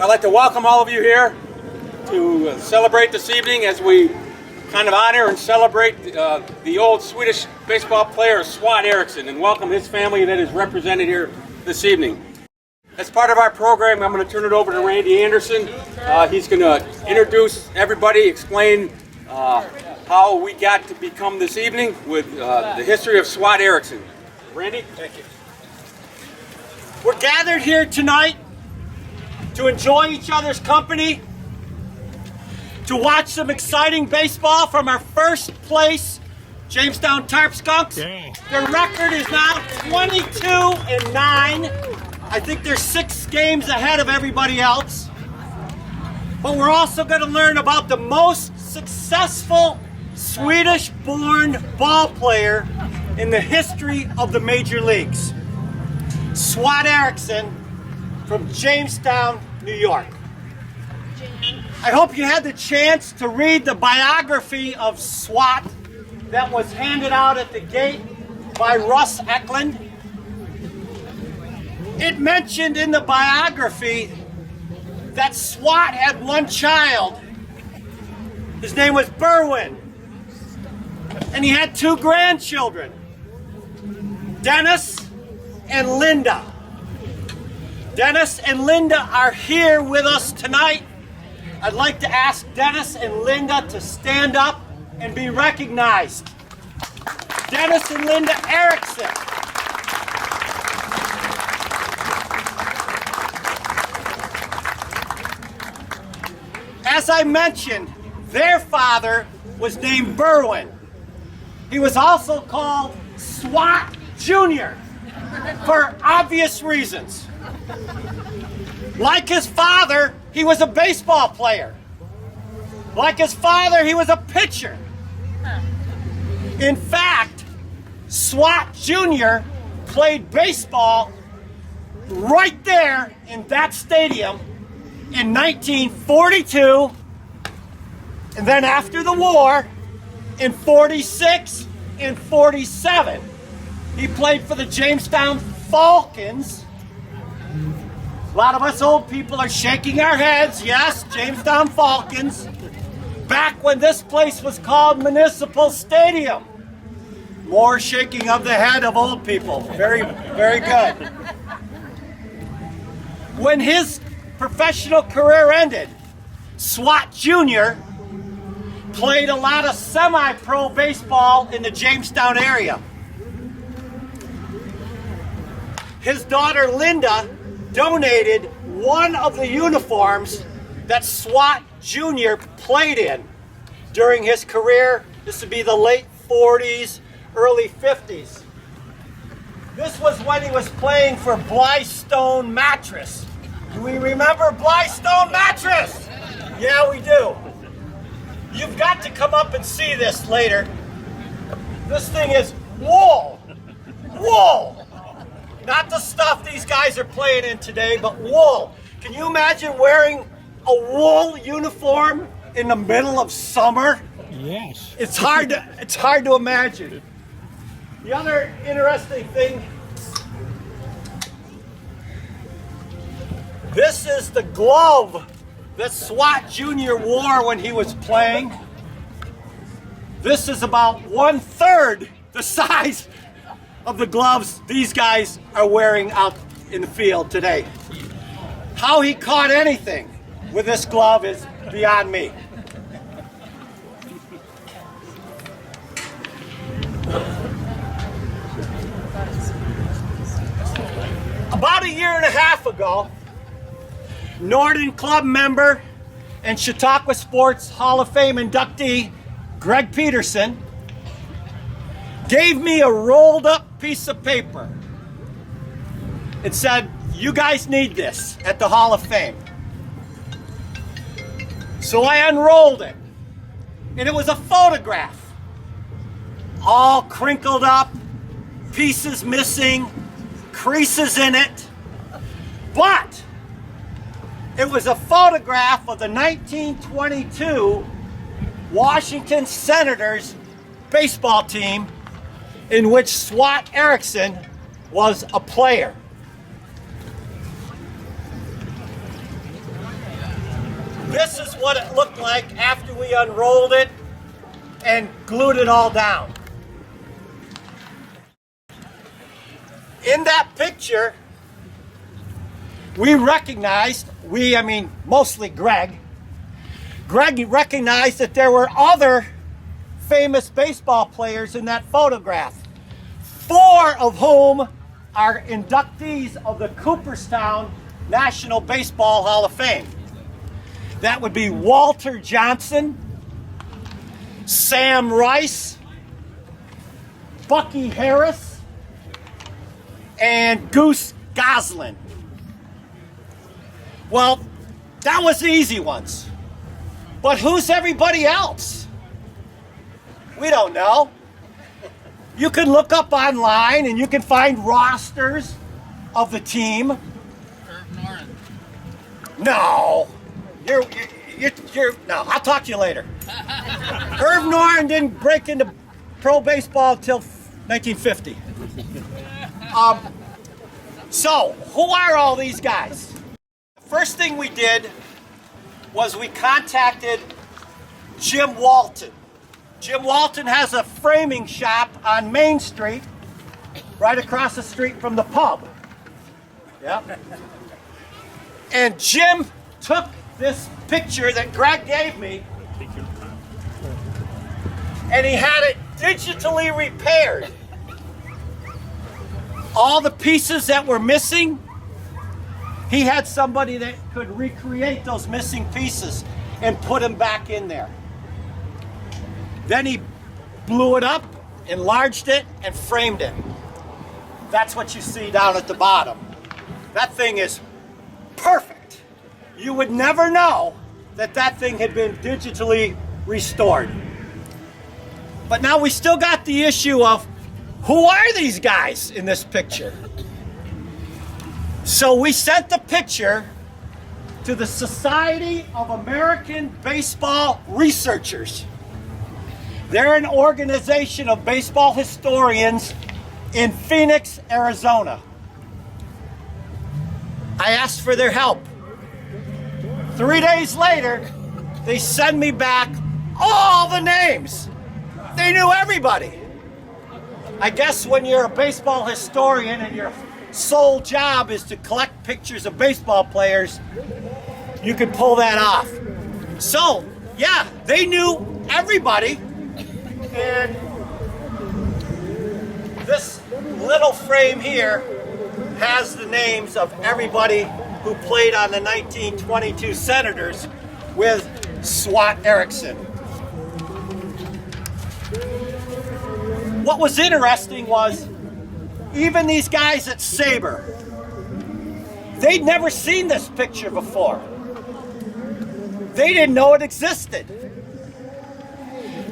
I'd like to welcome all of you here to celebrate this evening as we kind of honor and celebrate the old Swedish baseball player Swat Ericsson, and welcome his family that is represented here this evening. As part of our program, I'm going to turn it over to Randy Anderson. He's going to introduce everybody, explain how we got to become this evening with the history of Swat Ericsson. Randy? Thank you. We're gathered here tonight to enjoy each other's company, to watch some exciting baseball from our first place Jamestown Tarp Skunks. Dang. Their record is now 22-9. I think they're 6 games ahead of everybody else. But we're also going to learn about the most successful Swedish-born ball player in the history of the major leagues, Swat Ericsson from Jamestown, New York. I hope you had the chance to read the biography of Swat that was handed out at the gate by Russ Eklund. It mentioned in the biography that Swat had one child. His name was Berwin. And he had 2 grandchildren, Dennis and Linda. Dennis and Linda are here with us tonight. I'd like to ask Dennis and Linda to stand up and be recognized. Dennis and Linda Erickson. As I mentioned, their father was named Berwin. He was also called Swat Jr. for obvious reasons. Like his father, he was a baseball player. Like his father, he was a pitcher. In fact, Swat Jr. played baseball right there in that stadium in 1942, and then after the war, in 46 and 47, he played for the Jamestown Falcons. A lot of us old people are shaking our heads. Yes, Jamestown Falcons. Back when this place was called Municipal Stadium. More shaking of the head of old people. Very, very good. When his professional career ended, Swat Jr. played a lot of semi-pro baseball in the Jamestown area. His daughter Linda donated one of the uniforms that Swat Jr. played in during his career. This would be the late 40s, early 50s. This was when he was playing for Blystone Mattress. Do we remember Blystone Mattress? Yeah, we do. You've got to come up and see this later. This thing is wool. Wool. Not the stuff these guys are playing in today, but wool. Can you imagine wearing a wool uniform in the middle of summer? Yes. It's hard to imagine. The other interesting thing, this is the glove that Swat Jr. wore when he was playing. This is about 1/3 the size of the gloves these guys are wearing out in the field today. How he caught anything with this glove is beyond me. About 1.5 years ago, Norden Club member and Chautauqua Sports Hall of Fame inductee Greg Peterson gave me a rolled up piece of paper. It said, "You guys need this at the Hall of Fame." So I unrolled it, and it was a photograph, all crinkled up, pieces missing, creases in it. But it was a photograph of the 1922 Washington Senators baseball team in which Swat Ericsson was a player. what it looked like after we unrolled it and glued it all down. In that picture, we recognized, I mean mostly Greg recognized that there were other famous baseball players in that photograph, 4 of whom are inductees of the Cooperstown National Baseball Hall of Fame. That would be Walter Johnson, Sam Rice, Bucky Harris, and Goose Goslin. Well, that was the easy ones. But who's everybody else? We don't know. You can look up online and you can find rosters of the team. Norden. No. You're no, I'll talk to you later. Irv Norden didn't break into pro baseball until 1950. So, who are all these guys? The first thing we did was we contacted Jim Walton. Jim Walton has a framing shop on Main Street, right across the street from the pub. Yep. And Jim took this picture that Greg gave me, and he had it digitally repaired. All the pieces that were missing, he had somebody that could recreate those missing pieces and put them back in there. Then he blew it up, enlarged it, and framed it. That's what you see down at the bottom. That thing is perfect. You would never know that that thing had been digitally restored. But now we still got the issue of who are these guys in this picture? So we sent the picture to the Society of American Baseball Researchers. They're an organization of baseball historians in Phoenix, Arizona. I asked for their help. 3 days later, they send me back all the names. They knew everybody. I guess when you're a baseball historian and your sole job is to collect pictures of baseball players, you can pull that off. So, yeah, they knew everybody. And this little frame here has the names of everybody who played on the 1922 Senators with Swat Ericsson. What was interesting was even these guys at Sabre, they'd never seen this picture before. They didn't know it existed.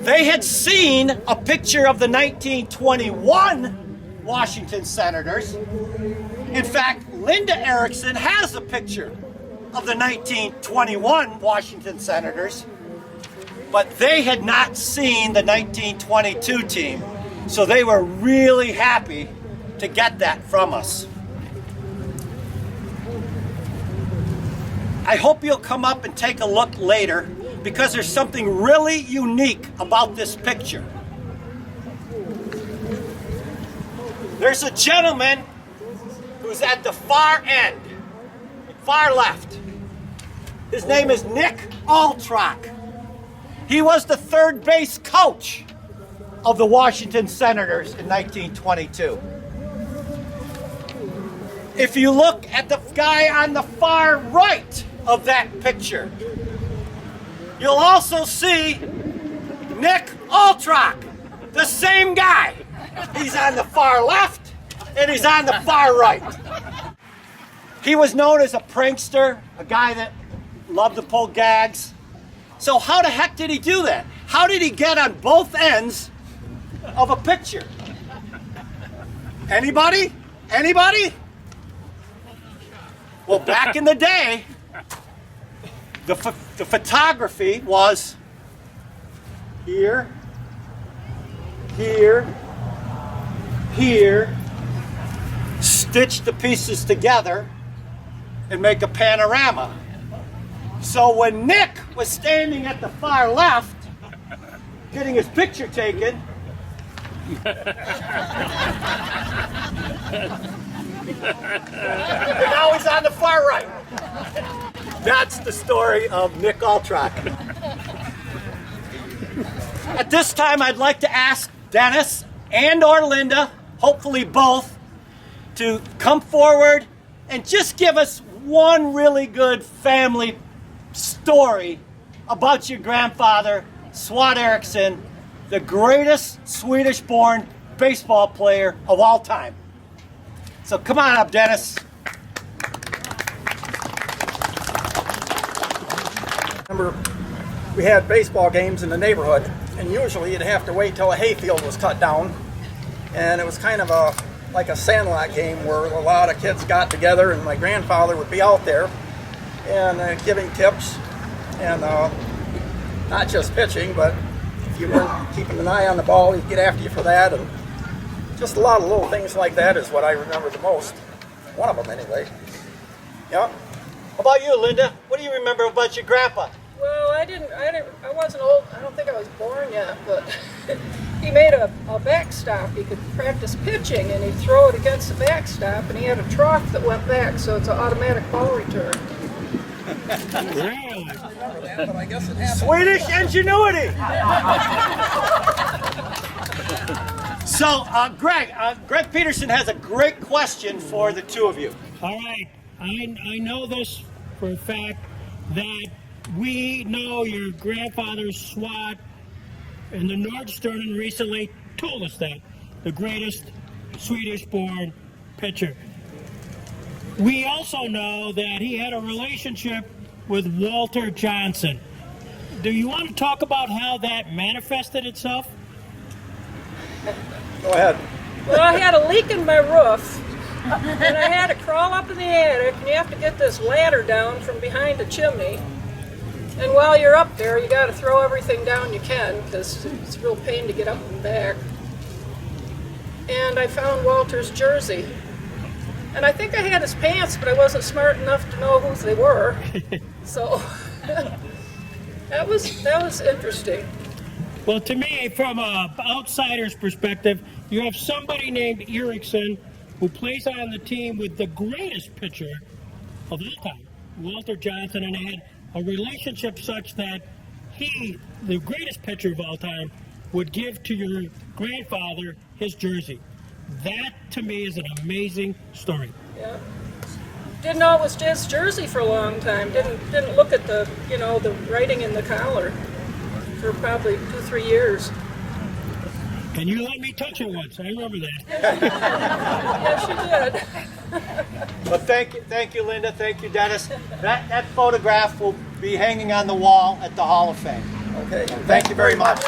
They had seen a picture of the 1921 Washington Senators. In fact, Linda Erickson has a picture of the 1921 Washington Senators, but they had not seen the 1922 team, so they were really happy to get that from us. I hope you'll come up and take a look later, because there's something really unique about this picture. There's a gentleman who's at the far end, far left. His name is Nick Altrock. He was the third base coach of the Washington Senators in 1922. If you look at the guy on the far right of that picture, you'll also see Nick Altrock, the same guy. He's on the far left and he's on the far right. He was known as a prankster, a guy that loved to pull gags. So how the heck did he do that? How did he get on both ends of a picture? Anybody? Anybody? Well, back in the day, the photography was here, here, here, stitch the pieces together and make a panorama. So when Nick was standing at the far left, getting his picture taken, and now he's on the far right. That's the story of Nick Altrock. At this time, I'd like to ask Dennis and or Linda, hopefully both, to come forward and just give us one really good family story about your grandfather, Swat Ericsson, the greatest Swedish-born baseball player of all time. So come on up, Dennis. Remember, we had baseball games in the neighborhood, and usually you'd have to wait till a hayfield was cut down, and it was kind of like a sandlot game where a lot of kids got together, and my grandfather would be out there and giving tips, and not just pitching, but if you weren't keeping an eye on the ball, he'd get after you for that, and just a lot of little things like that is what I remember the most. One of them, anyway. Yeah. How about you, Linda? What do you remember about your grandpa? Well, I wasn't old. I don't think I was born yet, but he made a backstop. He could practice pitching, and he'd throw it against the backstop, and he had a trough that went back, so it's an automatic ball return. Swedish ingenuity. So, Greg Peterson has a great question for the two of you. All right, I know this for a fact that we know your grandfather Swat and the Norden recently told us that the greatest Swedish-born pitcher. We also know that he had a relationship with Walter Johnson. Do you want to talk about how that manifested itself? Go ahead. Well, I had a leak in my roof, and I had to crawl up in the attic, and you have to get this ladder down from behind the chimney. And while you're up there, you got to throw everything down you can, because it's a real pain to get up and back. And I found Walter's jersey. And I think I had his pants, but I wasn't smart enough to know whose they were. So that was interesting. Well, to me, from an outsider's perspective, you have somebody named Ericsson who plays on the team with the greatest pitcher of all time, Walter Johnson, and they had a relationship such that he, the greatest pitcher of all time, would give to your grandfather his jersey. That, to me, is an amazing story. Yeah. Didn't know it was his jersey for a long time. Didn't look at the the writing in the collar for probably 2-3 years. And you let me touch it once. I remember that. Yes, you did. Well, thank you, Linda. Thank you, Dennis. That photograph will be hanging on the wall at the Hall of Fame. Okay, thank you very much.